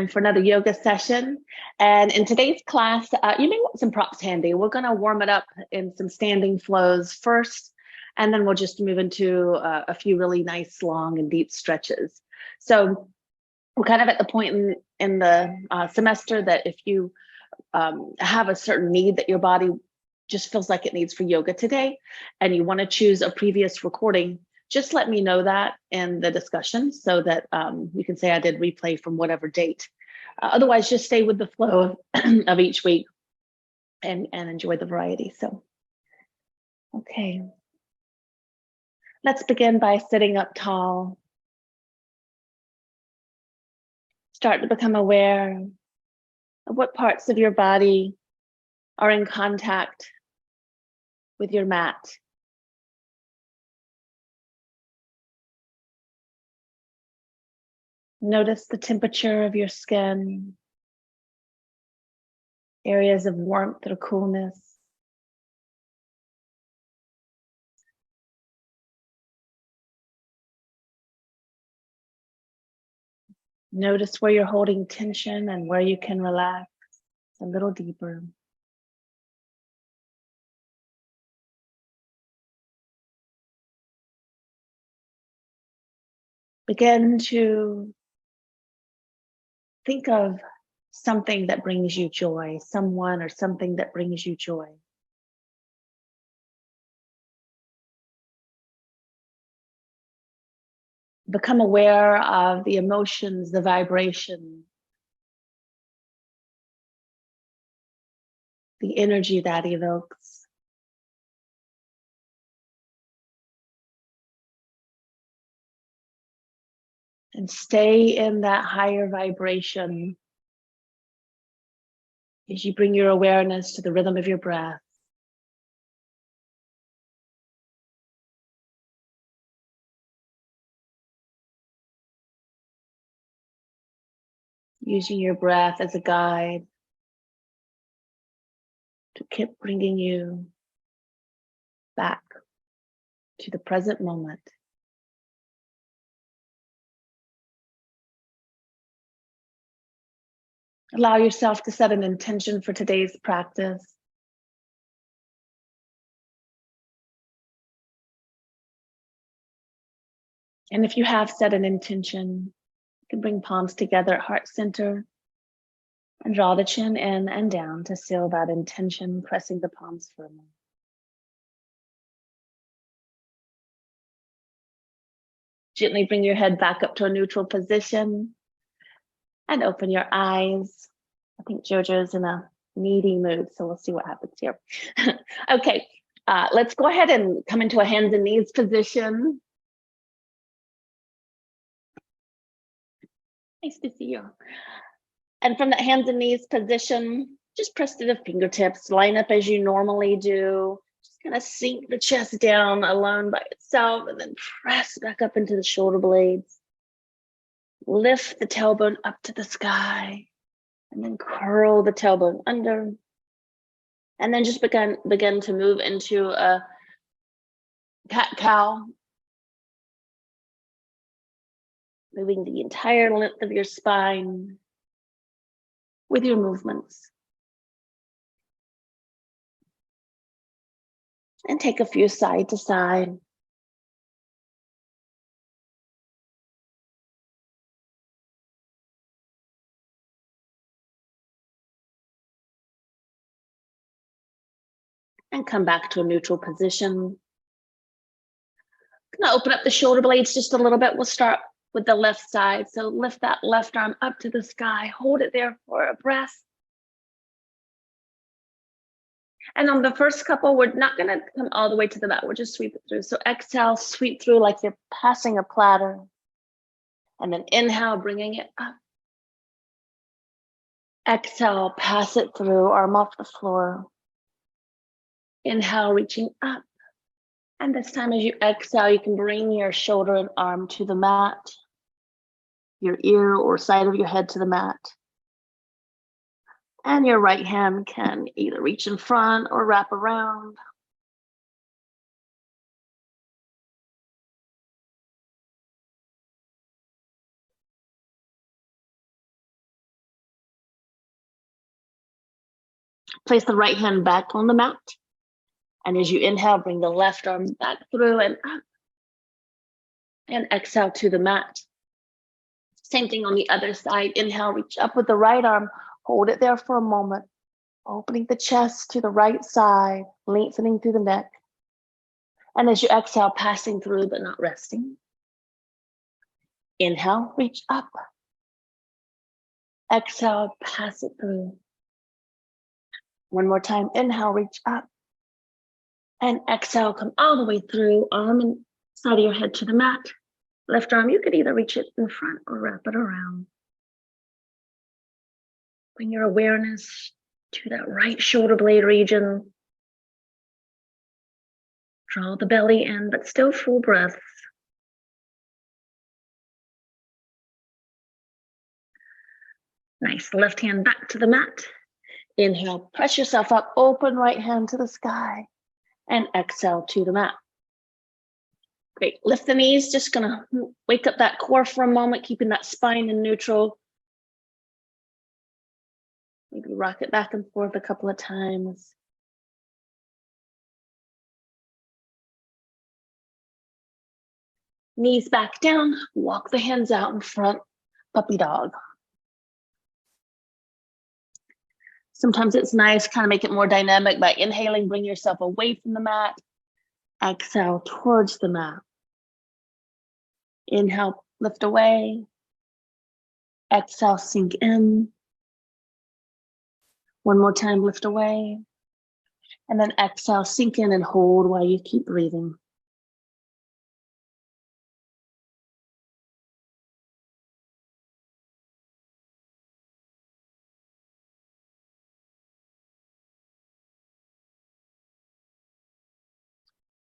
for another yoga session. And in today's class, you may want some props handy. We're going to warm it up in some standing flows first, and then we'll just move into a few really nice, long and deep stretches. So we're kind of at the point in the semester that if you have a certain need that your body just feels like it needs for yoga today, and you want to choose a previous recording, just let me know that in the discussion so that you can say I did replay from whatever date. Otherwise, just stay with the flow of each week and enjoy the variety. So, okay. Let's begin by sitting up tall. Start to become aware of what parts of your body are in contact with your mat. Notice the temperature of your skin, areas of warmth or coolness. Notice where you're holding tension and where you can relax a little deeper. Begin to think of something that brings you joy, someone or something that brings you joy. Become aware of the emotions, the vibration, the energy that evokes. And stay in that higher vibration as you bring your awareness to the rhythm of your breath. Using your breath as a guide to keep bringing you back to the present moment. Allow yourself to set an intention for today's practice. And if you have set an intention, you can bring palms together at heart center and draw the chin in and down to seal that intention, pressing the palms firmly. Gently bring your head back up to a neutral position and open your eyes. I think Jojo's in a needy mood, so we'll see what happens here. Okay, let's go ahead and come into a hands and knees position. Nice to see you. And from that hands and knees position, just press to the fingertips, line up as you normally do. Just kind of sink the chest down alone by itself and then press back up into the shoulder blades. Lift the tailbone up to the sky and then curl the tailbone under. And then just begin to move into a cat-cow, moving the entire length of your spine with your movements. And take a few side to side. And come back to a neutral position. Gonna open up the shoulder blades just a little bit. We'll start with the left side. So lift that left arm up to the sky. Hold it there for a breath. And on the first couple, we're not gonna come all the way to the mat. We'll just sweep it through. So exhale, sweep through like you're passing a platter. And then inhale, bringing it up. Exhale, pass it through, arm off the floor. Inhale, reaching up. And this time as you exhale, you can bring your shoulder and arm to the mat, your ear or side of your head to the mat. And your right hand can either reach in front or wrap around. Place the right hand back on the mat. And as you inhale, bring the left arm back through and up. And exhale to the mat. Same thing on the other side. Inhale, reach up with the right arm. Hold it there for a moment. Opening the chest to the right side, lengthening through the neck. And as you exhale, passing through but not resting. Inhale, reach up. Exhale, pass it through. One more time. Inhale, reach up. And exhale, come all the way through, arm and side of your head to the mat. Left arm, you could either reach it in front or wrap it around. Bring your awareness to that right shoulder blade region. Draw the belly in, but still full breaths. Nice, left hand back to the mat. Inhale, press yourself up, open right hand to the sky. And exhale to the mat. Great, lift the knees, just gonna wake up that core for a moment, keeping that spine in neutral. Maybe rock it back and forth a couple of times. Knees back down, walk the hands out in front, puppy dog. Sometimes it's nice, kind of make it more dynamic by inhaling, bring yourself away from the mat. Exhale towards the mat. Inhale, lift away. Exhale, sink in. One more time, lift away. And then exhale, sink in and hold while you keep breathing.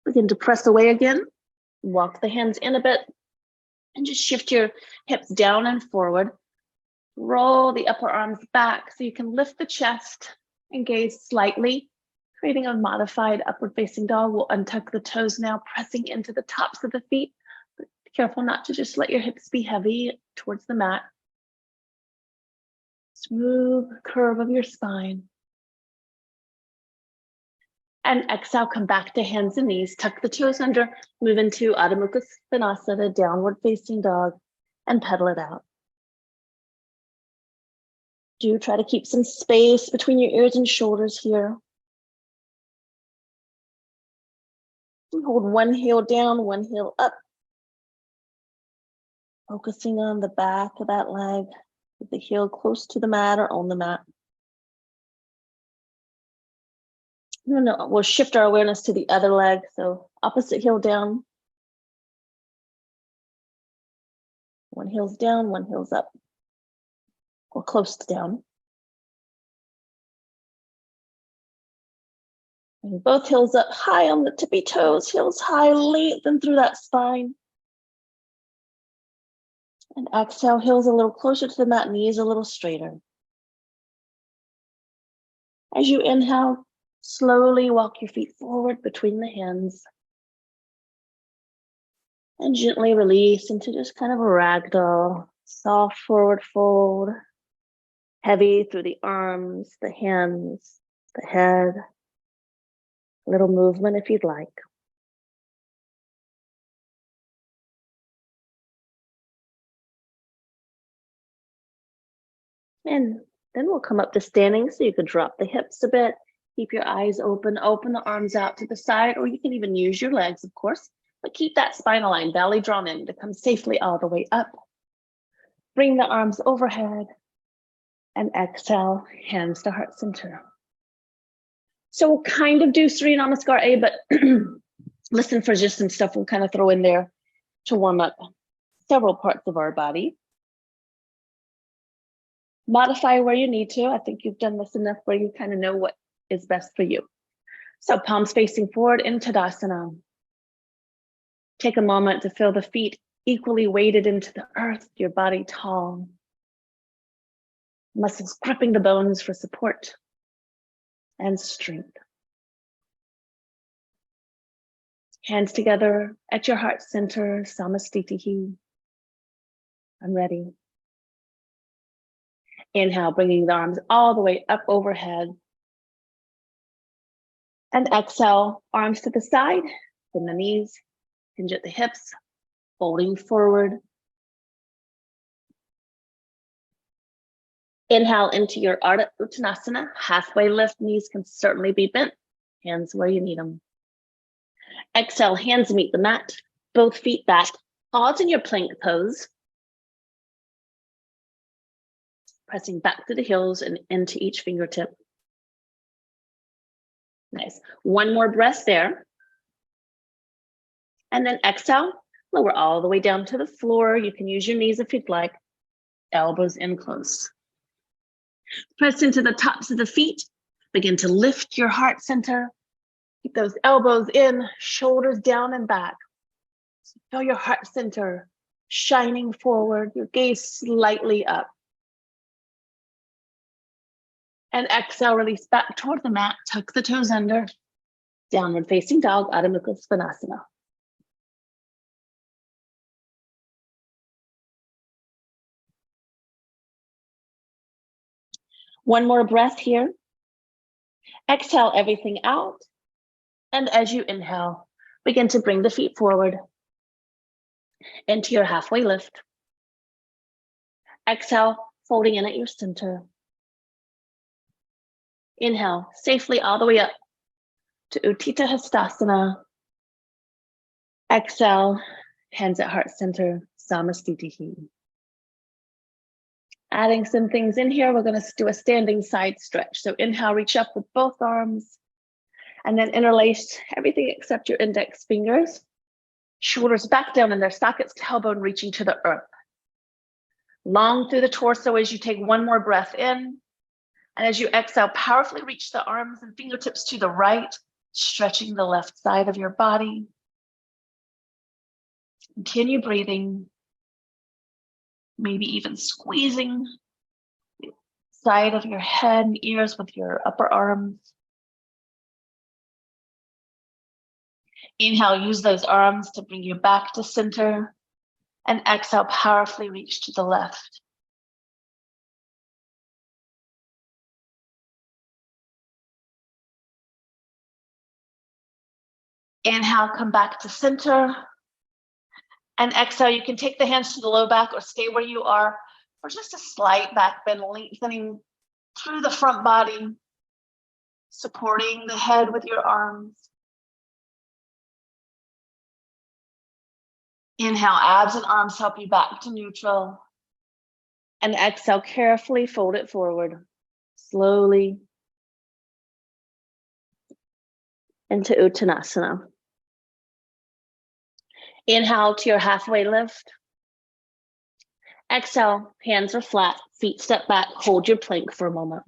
Begin to press away again. Walk the hands in a bit and just shift your hips down and forward. Roll the upper arms back so you can lift the chest and gaze slightly, creating a modified upward facing dog. We'll untuck the toes now, pressing into the tops of the feet. But be careful not to just let your hips be heavy towards the mat. Smooth curve of your spine. And exhale, come back to hands and knees, tuck the toes under, move into Adho Mukha Svanasana, downward facing dog, and pedal it out. Do try to keep some space between your ears and shoulders here. And hold one heel down, one heel up. Focusing on the back of that leg, with the heel close to the mat or on the mat. No, we'll shift our awareness to the other leg. So opposite heel down. One heel's down, one heel's up. Or close to down. And both heels up high on the tippy toes, heels high, lengthen through that spine. And exhale, heels a little closer to the mat, knees a little straighter. As you inhale, slowly walk your feet forward between the hands. And gently release into just kind of a ragdoll, soft forward fold, heavy through the arms, the hands, the head. Little movement if you'd like. And then we'll come up to standing, so you could drop the hips a bit, keep your eyes open, open the arms out to the side, or you can even use your legs, of course, but keep that spinal line, belly drawn in to come safely all the way up. Bring the arms overhead and exhale, hands to heart center. So we'll kind of do Surya Namaskar A, but listen for just some stuff we'll kind of throw in there to warm up several parts of our body. Modify where you need to. I think you've done this enough where you kind of know what is best for you. So palms facing forward in Tadasana. Take a moment to feel the feet equally weighted into the earth, your body tall. Muscles gripping the bones for support and strength. Hands together at your heart center, Samastitihi. I'm ready. Inhale, bringing the arms all the way up overhead. And exhale, arms to the side, bend the knees, hinge at the hips, folding forward. Inhale into your Ardha Uttanasana, halfway lift, knees can certainly be bent, hands where you need them. Exhale, hands meet the mat, both feet back. Pause in your plank pose. Pressing back to the heels and into each fingertip. Nice. One more breath there. And then exhale, lower all the way down to the floor. You can use your knees if you'd like. Elbows in close. Press into the tops of the feet. Begin to lift your heart center. Keep those elbows in, shoulders down and back. So feel your heart center shining forward, your gaze slightly up. And exhale, release back toward the mat, tuck the toes under. Downward facing dog, Adho Mukha Svanasana. One more breath here. Exhale everything out. And as you inhale, begin to bring the feet forward into your halfway lift. Exhale, folding in at your center. Inhale, safely all the way up to Utthita Hastasana. Exhale, hands at heart center, Samastitihi. Adding some things in here, we're going to do a standing side stretch. So inhale, reach up with both arms, and then interlace everything except your index fingers. Shoulders back down in their sockets, tailbone reaching to the earth. Long through the torso as you take one more breath in. And as you exhale, powerfully reach the arms and fingertips to the right, stretching the left side of your body. Continue breathing. Maybe even squeezing the side of your head and ears with your upper arms. Inhale, use those arms to bring you back to center. And exhale, powerfully reach to the left. Inhale, come back to center. And exhale, you can take the hands to the low back or stay where you are for just a slight back bend, lengthening through the front body, supporting the head with your arms. Inhale, abs and arms help you back to neutral. And exhale, carefully fold it forward, slowly into Uttanasana. Inhale to your halfway lift. Exhale, hands are flat, feet step back, hold your plank for a moment.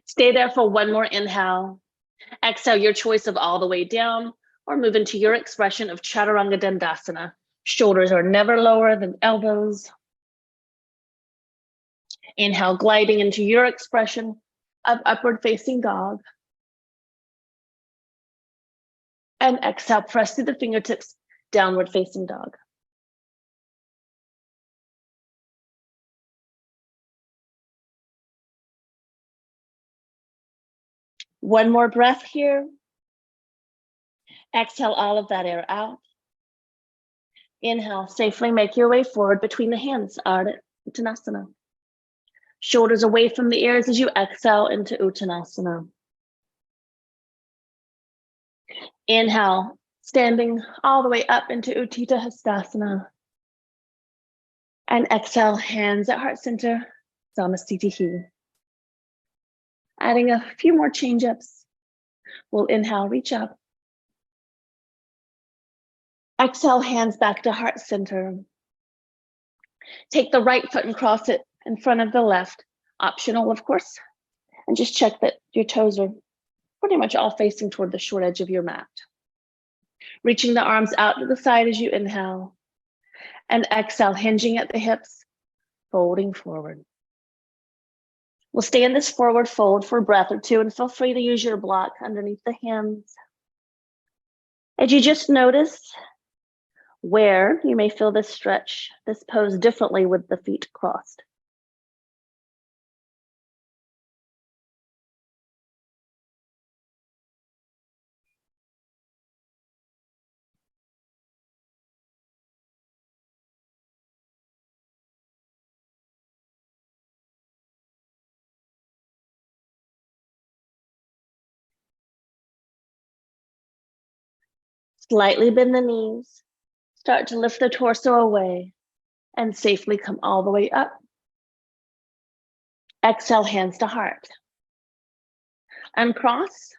Stay there for one more inhale. Exhale, your choice of all the way down or move into your expression of Chaturanga Dandasana. Shoulders are never lower than elbows. Inhale, gliding into your expression of upward facing dog. And exhale, press through the fingertips, downward facing dog. One more breath here. Exhale all of that air out. Inhale, safely make your way forward between the hands, Ardha Uttanasana. Shoulders away from the ears as you exhale into Uttanasana. Inhale, standing all the way up into Utthita Hastasana. And exhale, hands at heart center, Samastitihi. Adding a few more change-ups. We'll inhale, reach up. Exhale, hands back to heart center. Take the right foot and cross it in front of the left. Optional, of course. And just check that your toes are pretty much all facing toward the short edge of your mat. Reaching the arms out to the side as you inhale. And exhale, hinging at the hips, folding forward. We'll stay in this forward fold for a breath or two and feel free to use your block underneath the hands. As you just notice where you may feel this stretch, this pose differently with the feet crossed. Slightly bend the knees. Start to lift the torso away and safely come all the way up. Exhale, hands to heart. Uncross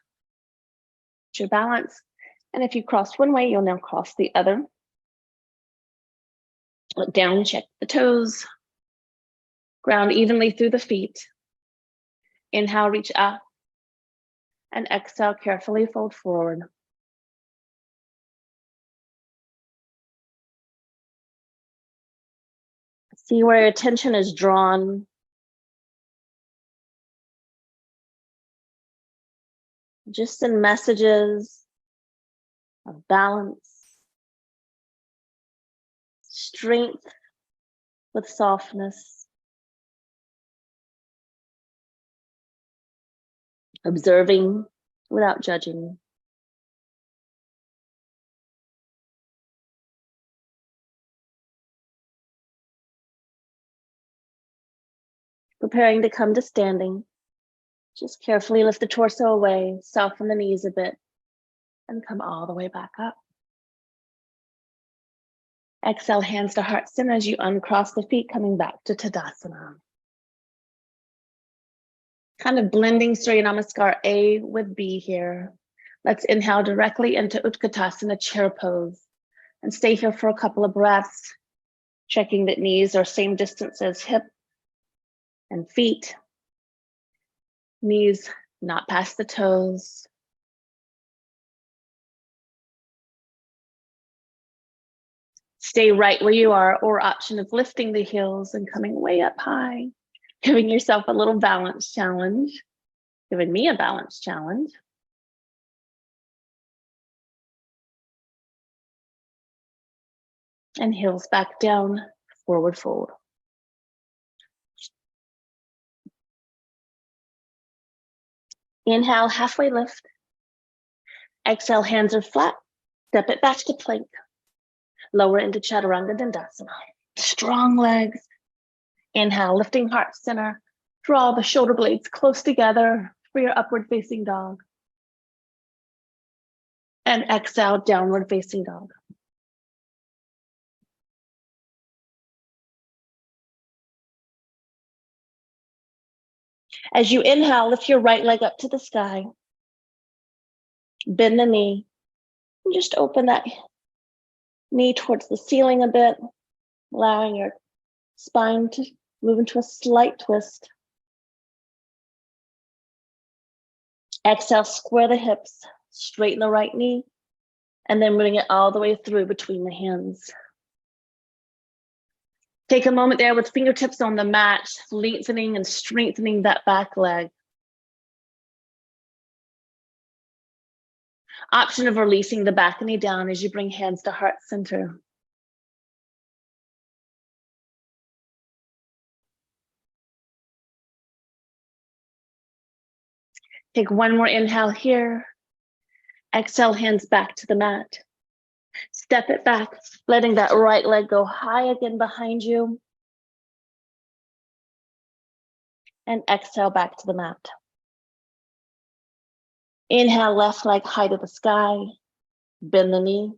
your balance. And if you crossed one way, you'll now cross the other. Look down, check the toes. Ground evenly through the feet. Inhale, reach up. And exhale, carefully fold forward. See where your attention is drawn. Just in messages of balance, strength with softness, observing without judging. Preparing to come to standing. Just carefully lift the torso away, soften the knees a bit, and come all the way back up. Exhale, hands to heart center as you uncross the feet, coming back to Tadasana. Kind of blending Surya Namaskar A with B here. Let's inhale directly into Utkatasana, chair pose, and stay here for a couple of breaths, checking that knees are same distance as hip and feet. Knees not past the toes. Stay right where you are, or option of lifting the heels and coming way up high, giving yourself a little balance challenge, giving me a balance challenge. And heels back down, forward fold. Inhale, halfway lift. Exhale, hands are flat. Step it back to plank. Lower into Chaturanga Dandasana. Strong legs. Inhale, lifting heart center. Draw the shoulder blades close together for your upward facing dog. And exhale, downward facing dog. As you inhale, lift your right leg up to the sky. Bend the knee. And just open that knee towards the ceiling a bit, allowing your spine to move into a slight twist. Exhale, square the hips, straighten the right knee, and then bring it all the way through between the hands. Take a moment there with fingertips on the mat, lengthening and strengthening that back leg. Option of releasing the back knee down as you bring hands to heart center. Take one more inhale here. Exhale, hands back to the mat. Step it back, letting that right leg go high again behind you. And exhale back to the mat. Inhale, left leg high to the sky. Bend the knee.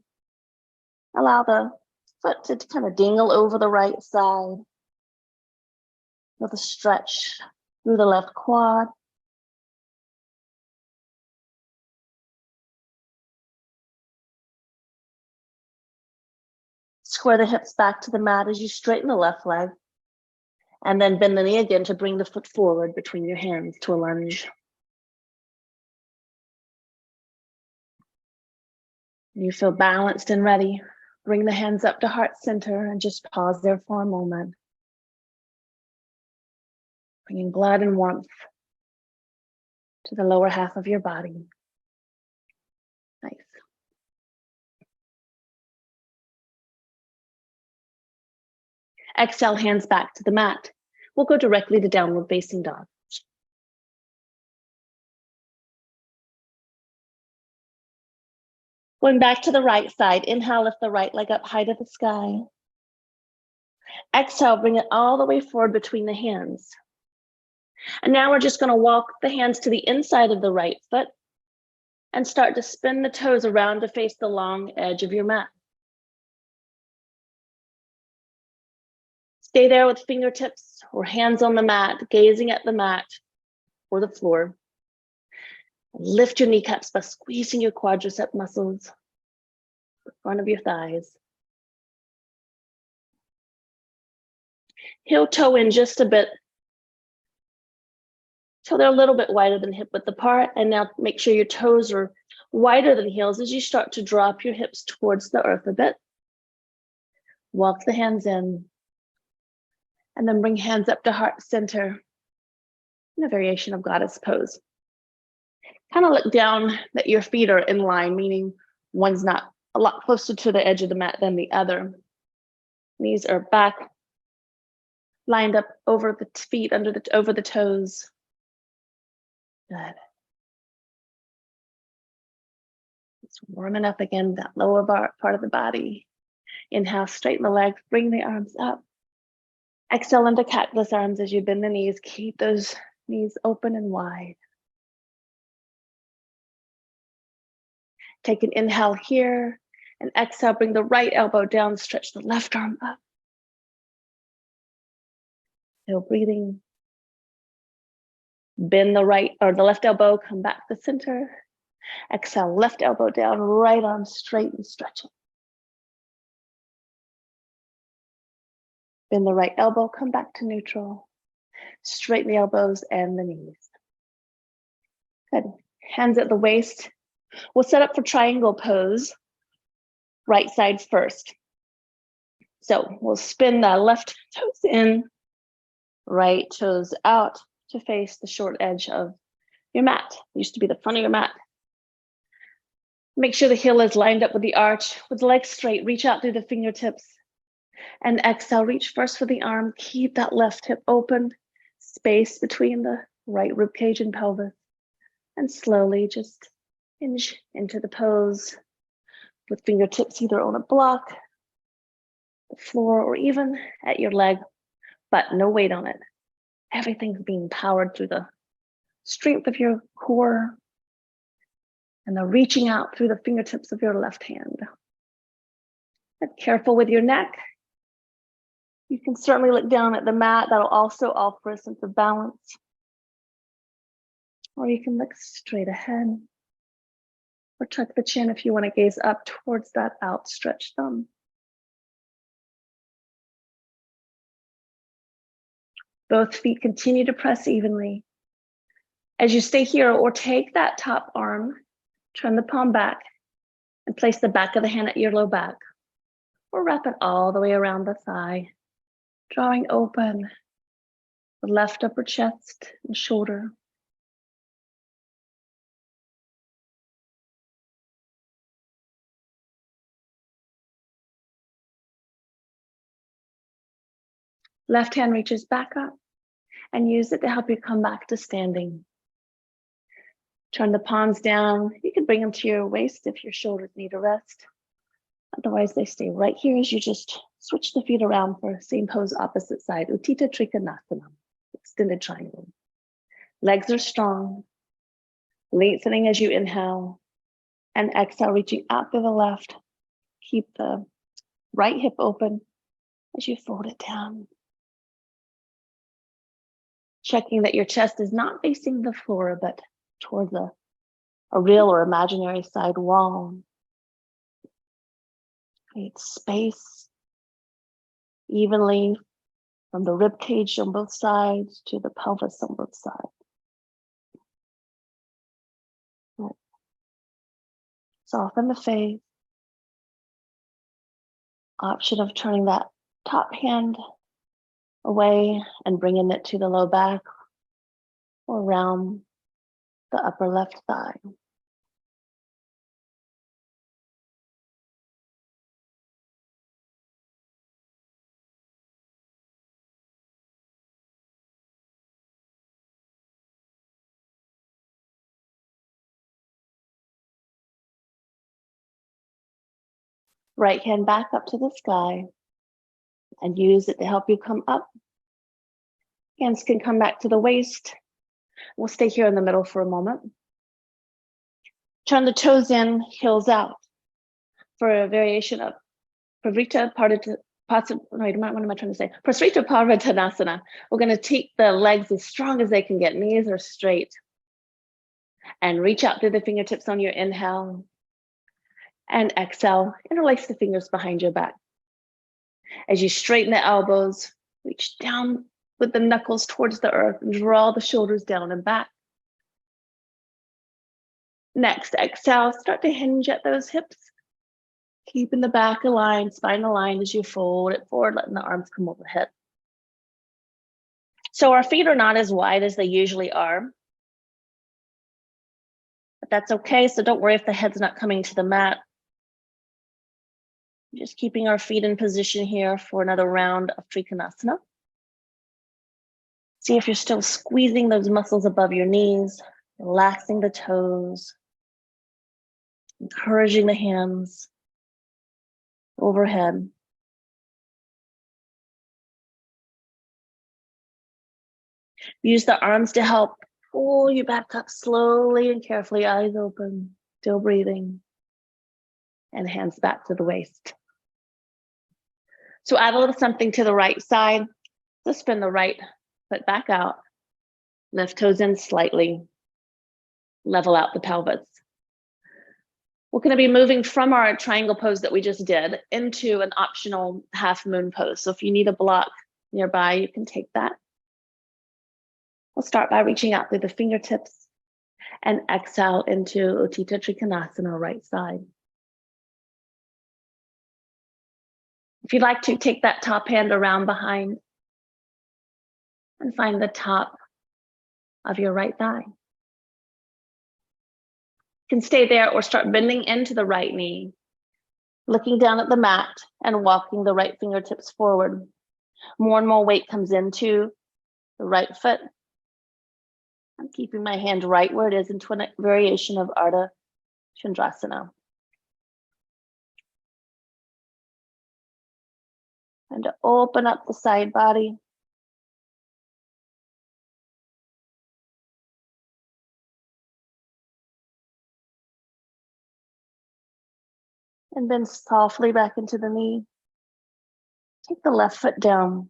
Allow the foot to kind of dingle over the right side with a stretch through the left quad. Square the hips back to the mat as you straighten the left leg. And then bend the knee again to bring the foot forward between your hands to a lunge. You feel balanced and ready. Bring the hands up to heart center and just pause there for a moment. Bringing blood and warmth to the lower half of your body. Nice. Exhale, hands back to the mat. We'll go directly to downward facing dog. Going back to the right side, inhale, lift the right leg up high to the sky. Exhale, bring it all the way forward between the hands. And now we're just going to walk the hands to the inside of the right foot. And start to spin the toes around to face the long edge of your mat. Stay there with fingertips or hands on the mat, gazing at the mat or the floor. Lift your kneecaps by squeezing your quadricep muscles, the front of your thighs. Heel toe in just a bit till they're a little bit wider than hip width apart. And now make sure your toes are wider than heels as you start to drop your hips towards the earth a bit. Walk the hands in. And then bring hands up to heart center in a variation of goddess pose. Kind of look down that your feet are in line, meaning one's not a lot closer to the edge of the mat than the other. Knees are back, lined up over the feet, over the toes. Good. It's warming up again, that lower part of the body. Inhale, straighten the legs, bring the arms up. Exhale into cactus arms as you bend the knees. Keep those knees open and wide. Take an inhale here, and exhale, bring the right elbow down, stretch the left arm up. Still breathing. Bend the right or the left elbow, come back to center. Exhale, left elbow down, right arm straight and stretch it. Bend the right elbow, come back to neutral. Straighten the elbows and the knees. Good. Hands at the waist. We'll set up for triangle pose. Right side first. So we'll spin the left toes in, right toes out to face the short edge of your mat. It used to be the front of your mat. Make sure the heel is lined up with the arch, with the legs straight. Reach out through the fingertips. And exhale, reach first for the arm. Keep that left hip open, space between the right rib cage and pelvis. And slowly just hinge into the pose with fingertips either on a block, the floor, or even at your leg, but no weight on it. Everything's being powered through the strength of your core and the reaching out through the fingertips of your left hand. But careful with your neck. You can certainly look down at the mat. That'll also offer a sense of balance. Or you can look straight ahead. Or tuck the chin if you want to gaze up towards that outstretched thumb. Both feet continue to press evenly. As you stay here, or take that top arm, turn the palm back, and place the back of the hand at your low back. Or wrap it all the way around the thigh, drawing open the left upper chest and shoulder. Left hand reaches back up and use it to help you come back to standing. Turn the palms down. You can bring them to your waist if your shoulders need a rest. Otherwise, they stay right here as you just switch the feet around for same pose, opposite side. Utthita Trikonasana, extended triangle. Legs are strong, lengthening as you inhale, and exhale, reaching out to the left. Keep the right hip open as you fold it down. Checking that your chest is not facing the floor, but towards a real or imaginary side wall. Create space evenly from the rib cage on both sides to the pelvis on both sides. Good. Soften the face. Option of turning that top hand away and bringing it to the low back or around the upper left thigh. Right hand back up to the sky and use it to help you come up. Hands can come back to the waist. We'll stay here in the middle for a moment. Turn the toes in, heels out for a variation of Prasrita Parvattanasana. We're going to take the legs as strong as they can get. Knees are straight. And reach out through the fingertips on your inhale. And exhale, interlace the fingers behind your back. As you straighten the elbows, reach down with the knuckles towards the earth and draw the shoulders down and back. Next, exhale, start to hinge at those hips. Keeping the back aligned, spine aligned as you fold it forward, letting the arms come overhead. So our feet are not as wide as they usually are, but that's okay. So don't worry if the head's not coming to the mat. Just keeping our feet in position here for another round of Trikonasana. See if you're still squeezing those muscles above your knees, relaxing the toes, encouraging the hands overhead. Use the arms to help pull you back up slowly and carefully, eyes open, still breathing, and hands back to the waist. So add a little something to the right side. So spin the right foot back out, lift toes in slightly, level out the pelvis. We're going to be moving from our triangle pose that we just did into an optional half moon pose. So if you need a block nearby, you can take that. We'll start by reaching out through the fingertips and exhale into Utthita Trikonasana, right side. If you'd like to, take that top hand around behind and find the top of your right thigh. You can stay there or start bending into the right knee, looking down at the mat and walking the right fingertips forward. More and more weight comes into the right foot. I'm keeping my hand right where it is into a variation of Ardha Chandrasana. And to open up the side body. And bend softly back into the knee. Take the left foot down.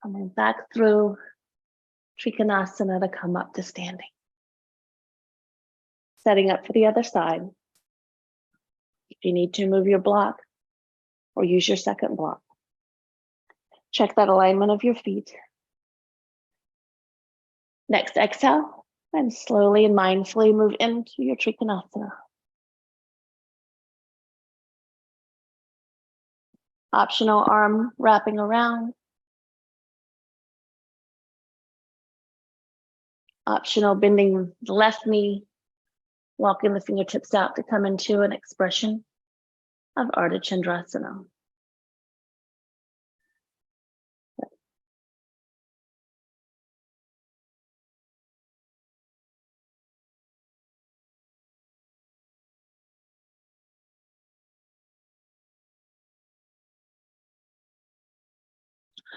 And then back through Trikonasana to come up to standing. Setting up for the other side. If you need to, move your block or use your second block. Check that alignment of your feet. Next, exhale and slowly and mindfully move into your Trikonasana. Optional arm wrapping around. Optional bending the left knee, walking the fingertips out to come into an expression of Ardha Chandrasana.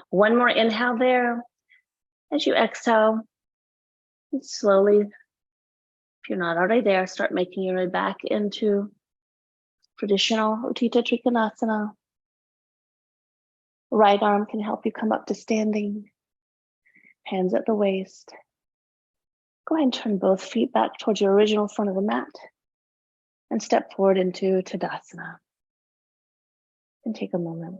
One more inhale there. As you exhale, and slowly, if you're not already there, start making your way back into traditional Utthita Trikonasana. Right arm can help you come up to standing. Hands at the waist. Go ahead and turn both feet back towards your original front of the mat and step forward into Tadasana. And take a moment.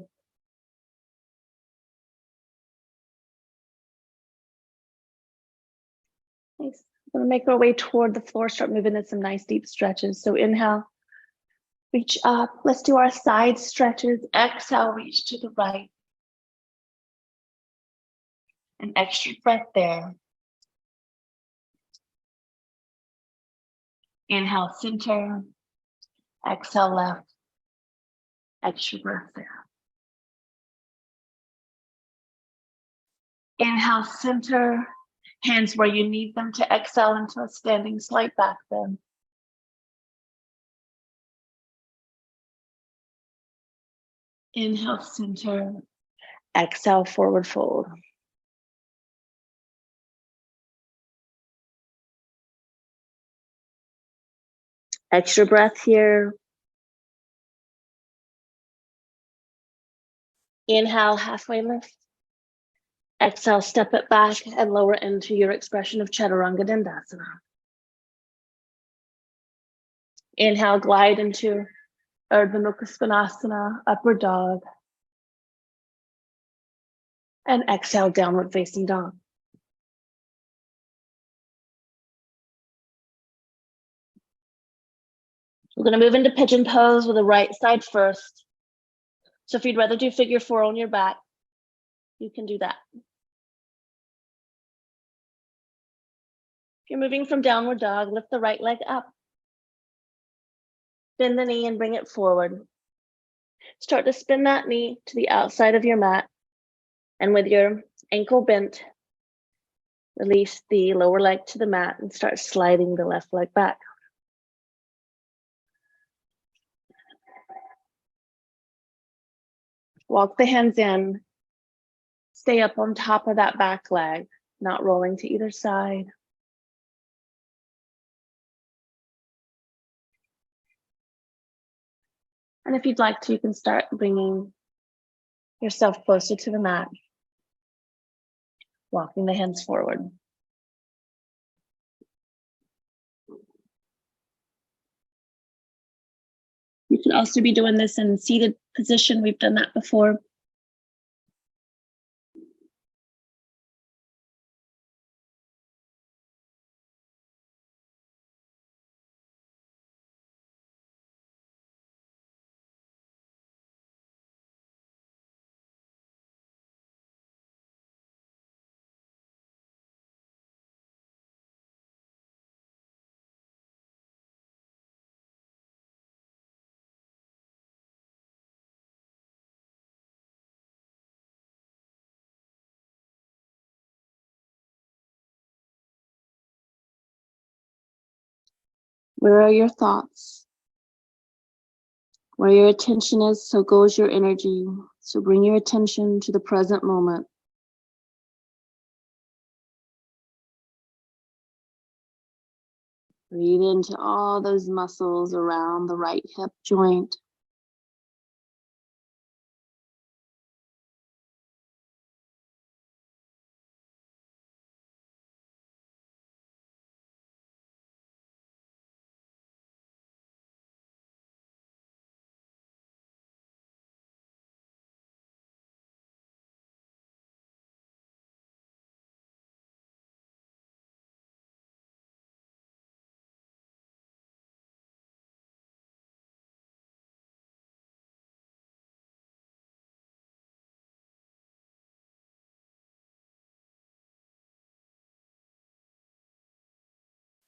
Nice. We're going to make our way toward the floor, start moving in some nice deep stretches. So inhale, reach up. Let's do our side stretches. Exhale, reach to the right. An extra breath there. Inhale, center. Exhale, left. Extra breath there. Inhale, center. Hands where you need them to exhale into a standing slight back bend. Inhale, center. Exhale, forward fold. Extra breath here. Inhale, halfway lift. Exhale, step it back and lower into your expression of Chaturanga Dandasana. Inhale, glide into Urdhva Mukha Svanasana, upward dog. And exhale, downward facing dog. We're going to move into pigeon pose with the right side first. So if you'd rather do figure 4 on your back, you can do that. If you're moving from downward dog, lift the right leg up. Bend the knee and bring it forward. Start to spin that knee to the outside of your mat. And with your ankle bent, release the lower leg to the mat and start sliding the left leg back. Walk the hands in. Stay up on top of that back leg, not rolling to either side. And if you'd like to, you can start bringing yourself closer to the mat, walking the hands forward. You can also be doing this in seated position. We've done that before. Where are your thoughts? Where your attention is, so goes your energy. So bring your attention to the present moment. Breathe into all those muscles around the right hip joint.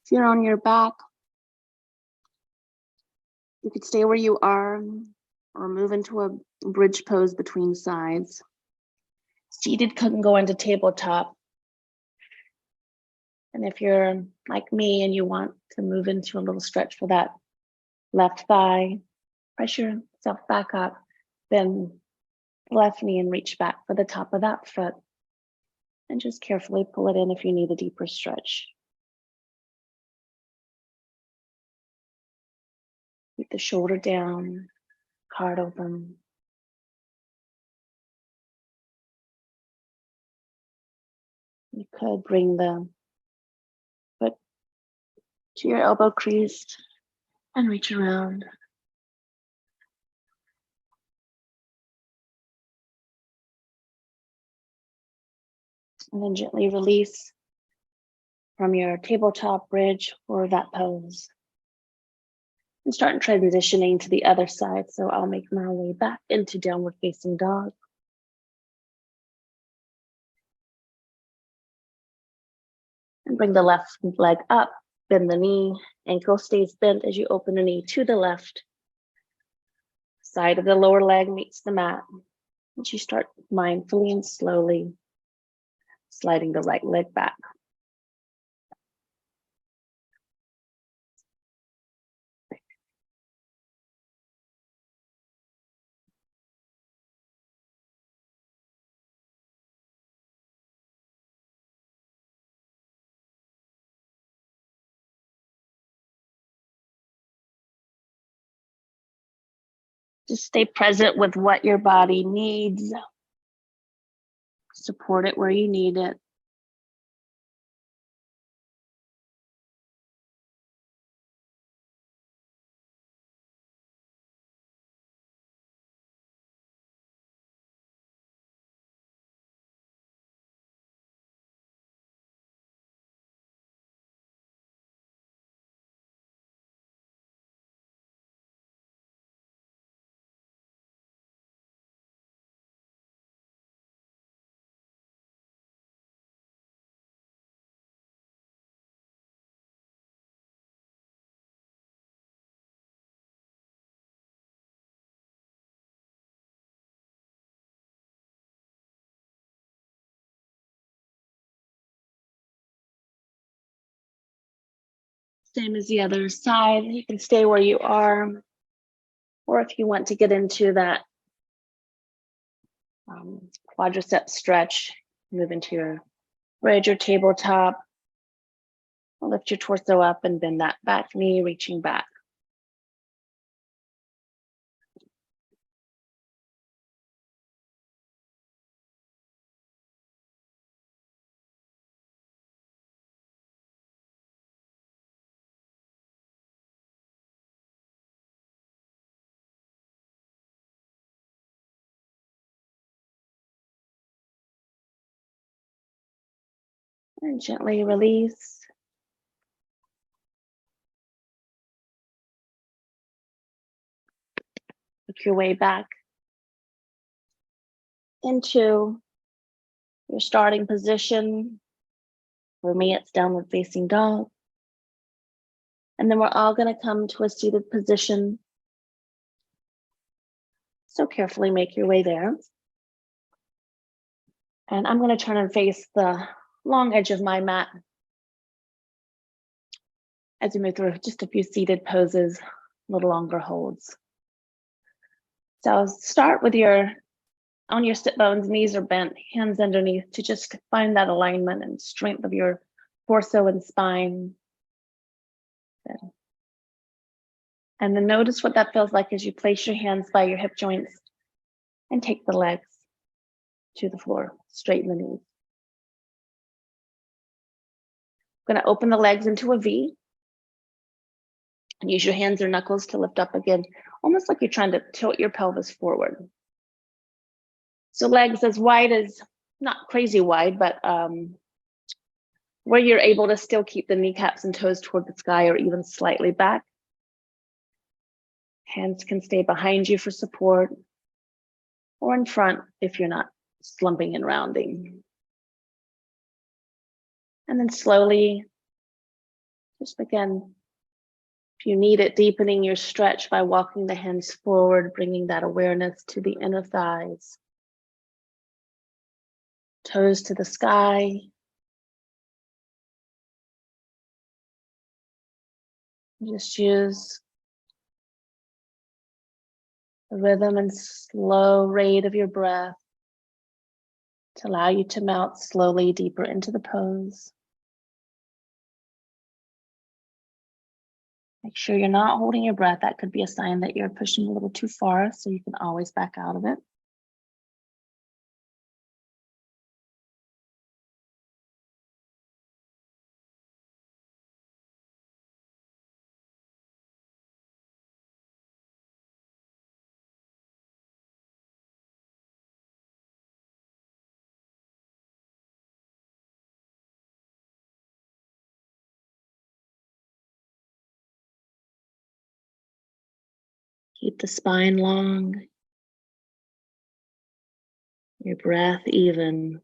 If you're on your back, you could stay where you are or move into a bridge pose between sides. Seated can go into tabletop. And if you're like me and you want to move into a little stretch for that left thigh, press yourself back up, then left knee and reach back for the top of that foot. And just carefully pull it in if you need a deeper stretch. Keep the shoulder down, heart open. You could bring the foot to your elbow crease and reach around. And then gently release from your tabletop bridge or that pose. And start transitioning to the other side. So I'll make my way back into downward facing dog. And bring the left leg up, bend the knee, ankle stays bent as you open the knee to the left. Side of the lower leg meets the mat. And you start mindfully and slowly sliding the right leg back. Just stay present with what your body needs. Support it where you need it. Same as the other side. You can stay where you are, or if you want to get into that quadricep stretch, move into your tabletop. Lift your torso up and bend that back knee, reaching back. And gently release. Make your way back into your starting position. For me, it's downward facing dog. And then we're all going to come to a seated position. So carefully make your way there. And I'm going to turn and face the long edge of my mat as we move through just a few seated poses, a little longer holds. So start with on your sit bones, knees are bent, hands underneath to just find that alignment and strength of your torso and spine. Good. And then notice what that feels like as you place your hands by your hip joints and take the legs to the floor, straighten the knees. I'm going to open the legs into a V. And use your hands or knuckles to lift up again, almost like you're trying to tilt your pelvis forward. So legs as wide as, not crazy wide, but where you're able to still keep the kneecaps and toes toward the sky or even slightly back. Hands can stay behind you for support or in front if you're not slumping and rounding. And then slowly, just again, if you need it, deepening your stretch by walking the hands forward, bringing that awareness to the inner thighs. Toes to the sky. Just use the rhythm and slow rate of your breath to allow you to melt slowly deeper into the pose. Make sure you're not holding your breath. That could be a sign that you're pushing a little too far, so you can always back out of it. Keep the spine long, your breath even.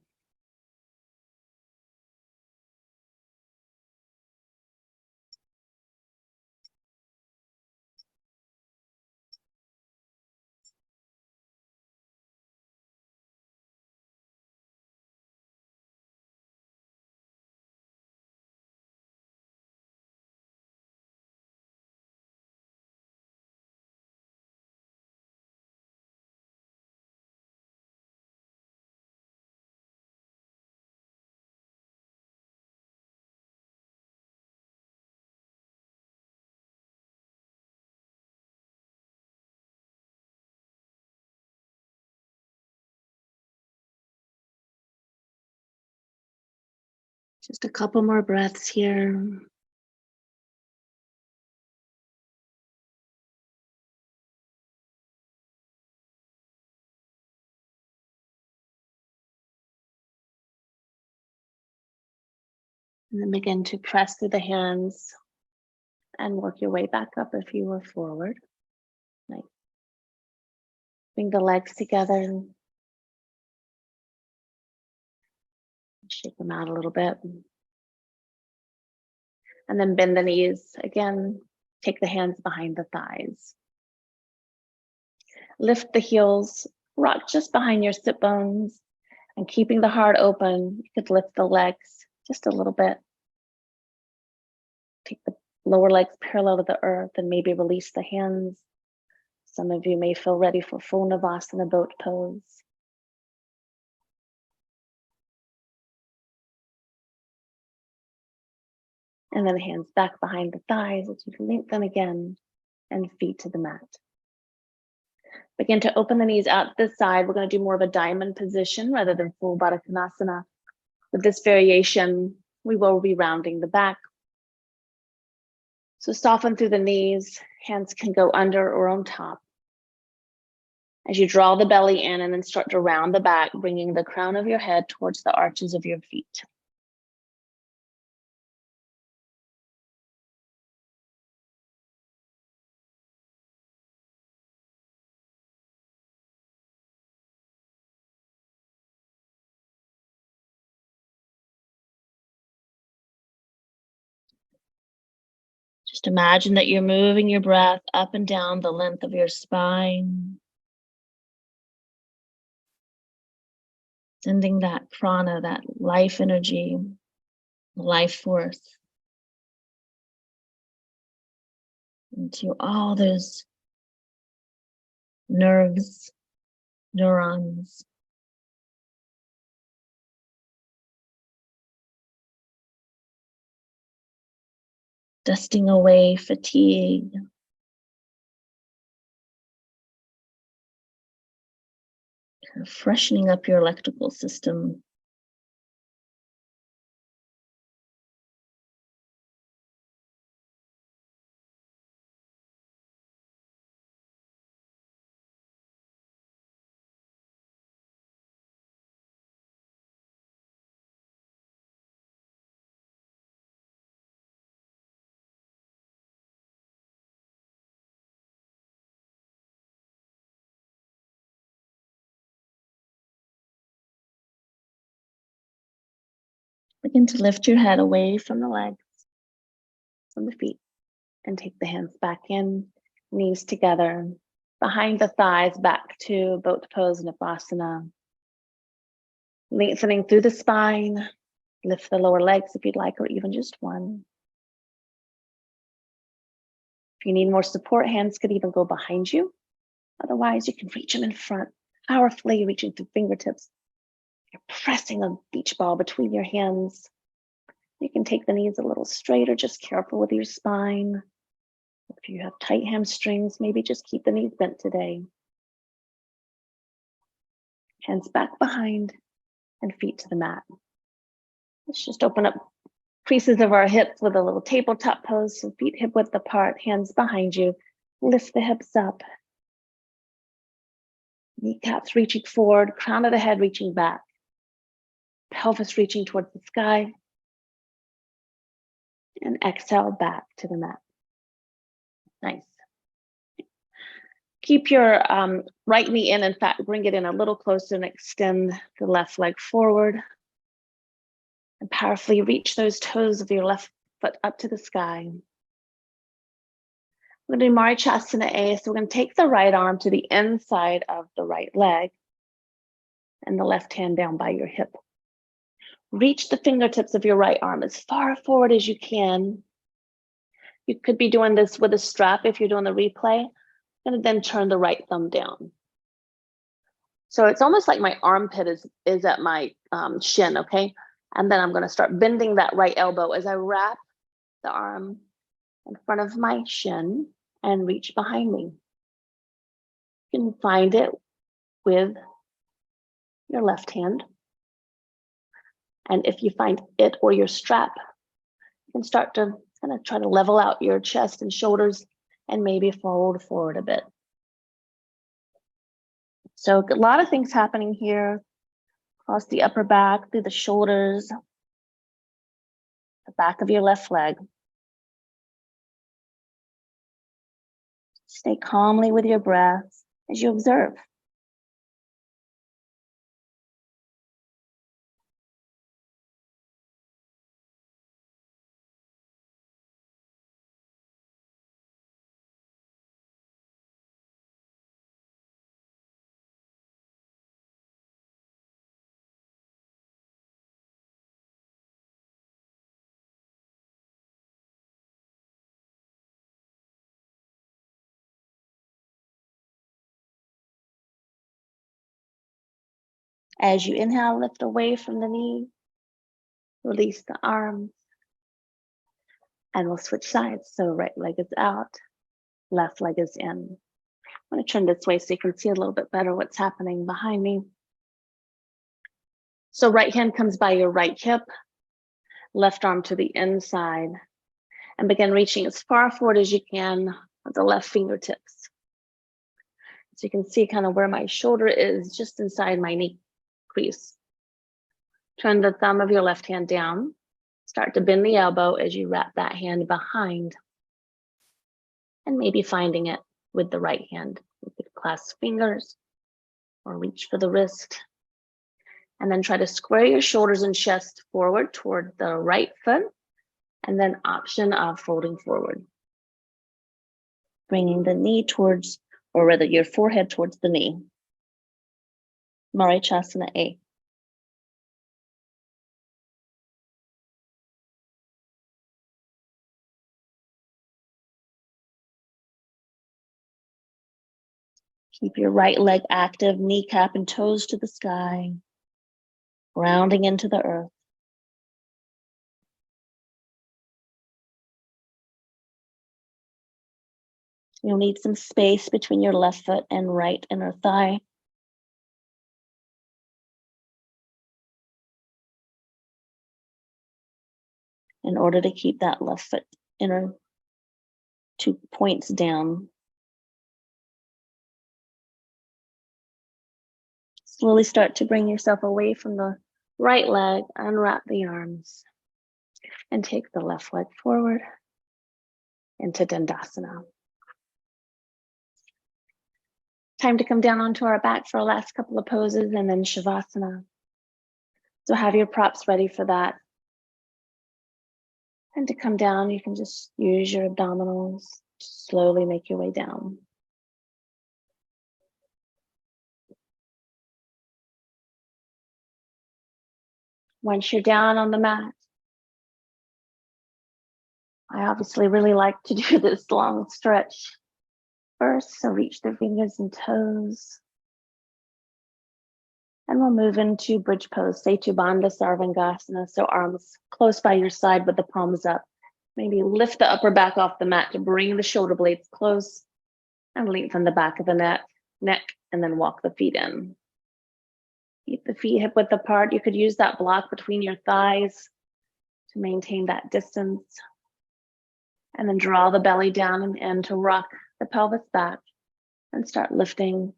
Just a couple more breaths here. And then begin to press through the hands and work your way back up if you were forward. Nice. Bring the legs together and shake them out a little bit. And then bend the knees. Again, take the hands behind the thighs. Lift the heels, rock just behind your sit bones, and keeping the heart open, you could lift the legs just a little bit. Take the lower legs parallel to the earth and maybe release the hands. Some of you may feel ready for full Navasana boat pose. And then hands back behind the thighs as you lengthen again and feet to the mat. Begin to open the knees out this side. We're going to do more of a diamond position rather than full Baddha Konasana. With this variation, we will be rounding the back. So soften through the knees. Hands can go under or on top. As you draw the belly in and then start to round the back, bringing the crown of your head towards the arches of your feet. Just imagine that you're moving your breath up and down the length of your spine. Sending that prana, that life energy, life force into all those nerves, neurons. Dusting away fatigue. Freshening up your electrical system. Begin to lift your head away from the legs, from the feet, and take the hands back in, knees together, behind the thighs, back to boat pose Navasana. Lengthening through the spine, lift the lower legs if you'd like, or even just one. If you need more support, hands could even go behind you. Otherwise, you can reach them in front, powerfully reaching through fingertips. You're pressing a beach ball between your hands. You can take the knees a little straighter, just careful with your spine. If you have tight hamstrings, maybe just keep the knees bent today. Hands back behind and feet to the mat. Let's just open up creases of our hips with a little tabletop pose. So feet hip width apart, hands behind you. Lift the hips up. Kneecaps reaching forward, crown of the head reaching back. Pelvis reaching towards the sky. And exhale back to the mat. Nice. Keep your right knee in fact, bring it in a little closer and extend the left leg forward. And powerfully reach those toes of your left foot up to the sky. We're going to do Marichyasana A. So we're going to take the right arm to the inside of the right leg and the left hand down by your hip. Reach the fingertips of your right arm as far forward as you can. You could be doing this with a strap if you're doing the replay, and then turn the right thumb down. So it's almost like my armpit is at my shin, okay? And then I'm going to start bending that right elbow as I wrap the arm in front of my shin and reach behind me. You can find it with your left hand. And if you find it or your strap, you can start to kind of try to level out your chest and shoulders and maybe fold forward a bit. So a lot of things happening here across the upper back, through the shoulders, the back of your left leg. Stay calmly with your breath as you observe. As you inhale, lift away from the knee, release the arms, and we'll switch sides. So right leg is out, left leg is in. I'm going to turn this way so you can see a little bit better what's happening behind me. So right hand comes by your right hip, left arm to the inside, and begin reaching as far forward as you can with the left fingertips. So you can see kind of where my shoulder is, just inside my knee crease. Turn the thumb of your left hand down. Start to bend the elbow as you wrap that hand behind. And maybe finding it with the right hand. You could clasp fingers or reach for the wrist. And then try to square your shoulders and chest forward toward the right foot. And then option of folding forward. Bringing the knee towards, or rather your forehead towards the knee. Marichyasana A. Keep your right leg active, kneecap and toes to the sky, grounding into the earth. You'll need some space between your left foot and right inner thigh. In order to keep that left foot inner 2 points down. Slowly start to bring yourself away from the right leg, unwrap the arms, and take the left leg forward into Dandasana. Time to come down onto our back for our last couple of poses and then Shavasana. So have your props ready for that. And to come down, you can just use your abdominals to slowly make your way down. Once you're down on the mat, I obviously really like to do this long stretch first, so reach the fingers and toes. And we'll move into bridge pose, Setu Bandha Sarvangasana, so arms close by your side with the palms up. Maybe lift the upper back off the mat to bring the shoulder blades close and lengthen the back of the neck, and then walk the feet in. Keep the feet hip width apart. You could use that block between your thighs to maintain that distance. And then draw the belly down and in to rock the pelvis back and start lifting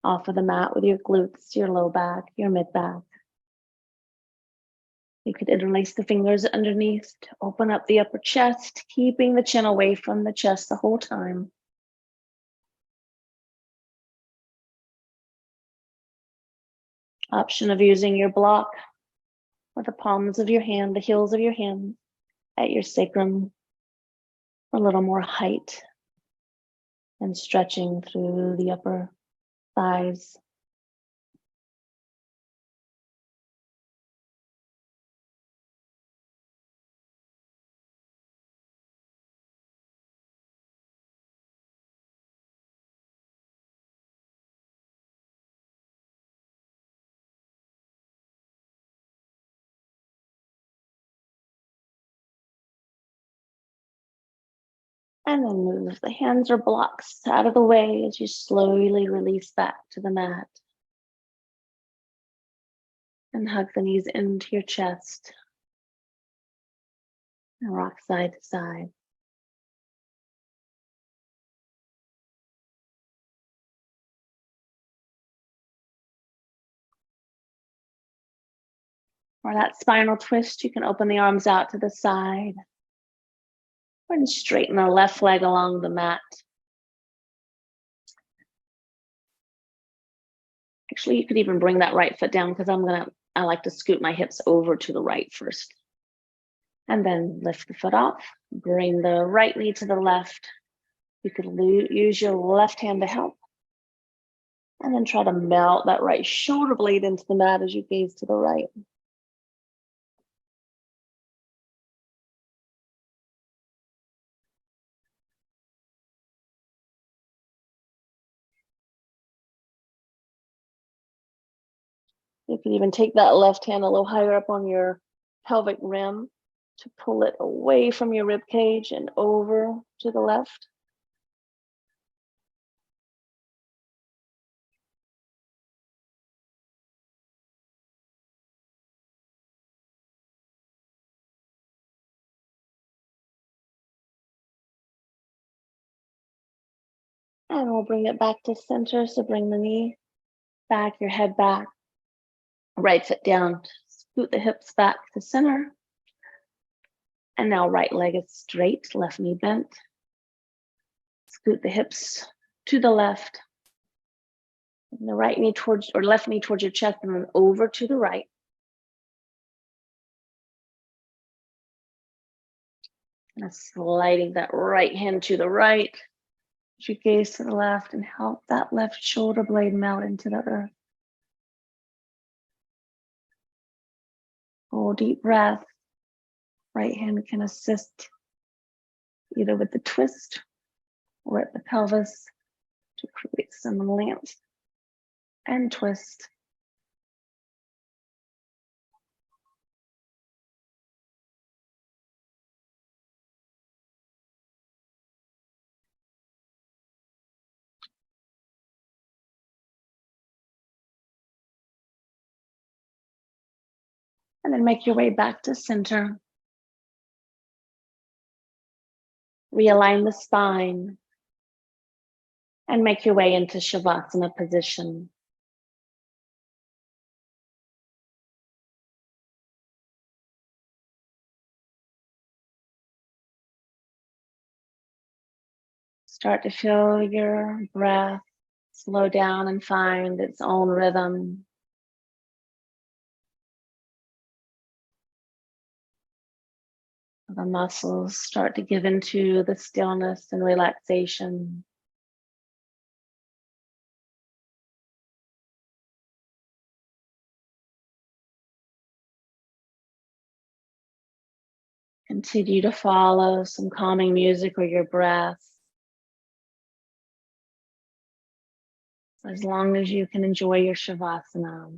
off of the mat with your glutes, your low back, your mid back. You could interlace the fingers underneath to open up the upper chest, keeping the chin away from the chest the whole time. Option of using your block with the palms of your hand, the heels of your hand at your sacrum for a little more height and stretching through the upper thighs. And then move the hands or blocks out of the way as you slowly release back to the mat. And hug the knees into your chest. And rock side to side. For that spinal twist, you can open the arms out to the side. And straighten the left leg along the mat. Actually, you could even bring that right foot down because I like to scoot my hips over to the right first. And then lift the foot off. Bring the right knee to the left. You could use your left hand to help. And then try to melt that right shoulder blade into the mat as you gaze to the right. You can even take that left hand a little higher up on your pelvic rim to pull it away from your rib cage and over to the left. And we'll bring it back to center. So bring the knee back, your head back, right foot down, scoot the hips back to center. And now right leg is straight, left knee bent. Scoot the hips to the left. And the right knee towards, or left knee towards your chest and then over to the right. And sliding that right hand to the right. As you gaze to the left and help that left shoulder blade melt into the earth. Full deep breath. Right hand can assist either with the twist or at the pelvis to create some length and twist. And then make your way back to center. Realign the spine. And make your way into Shavasana position. Start to feel your breath slow down and find its own rhythm. The muscles start to give into the stillness and relaxation. Continue to follow some calming music or your breath. As long as you can enjoy your Shavasana.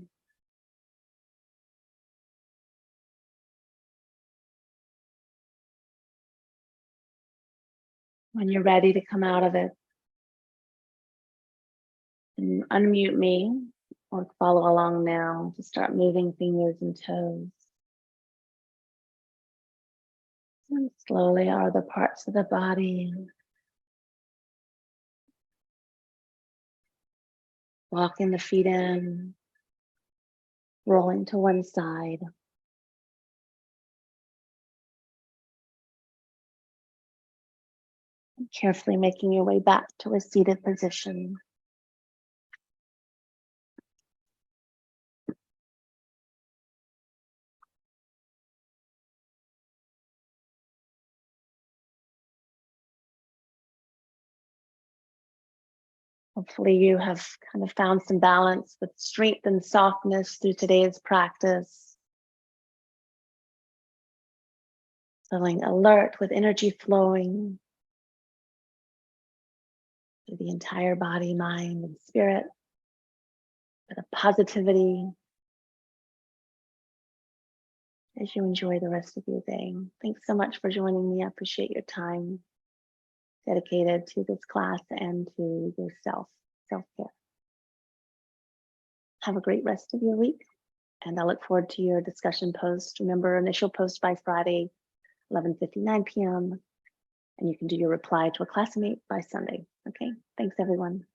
When you're ready to come out of it, and unmute me or follow along now to start moving fingers and toes. And slowly other parts of the body. Walking the feet in, rolling to one side. And carefully making your way back to a seated position. Hopefully you have kind of found some balance with strength and softness through today's practice. Feeling alert with energy flowing through the entire body, mind, and spirit. With a positivity as you enjoy the rest of your day. Thanks so much for joining me. I appreciate your time dedicated to this class and to yourself, self-care. Have a great rest of your week. And I look forward to your discussion post. Remember, initial post by Friday, 11:59 p.m. And you can do your reply to a classmate by Sunday. Okay, thanks everyone.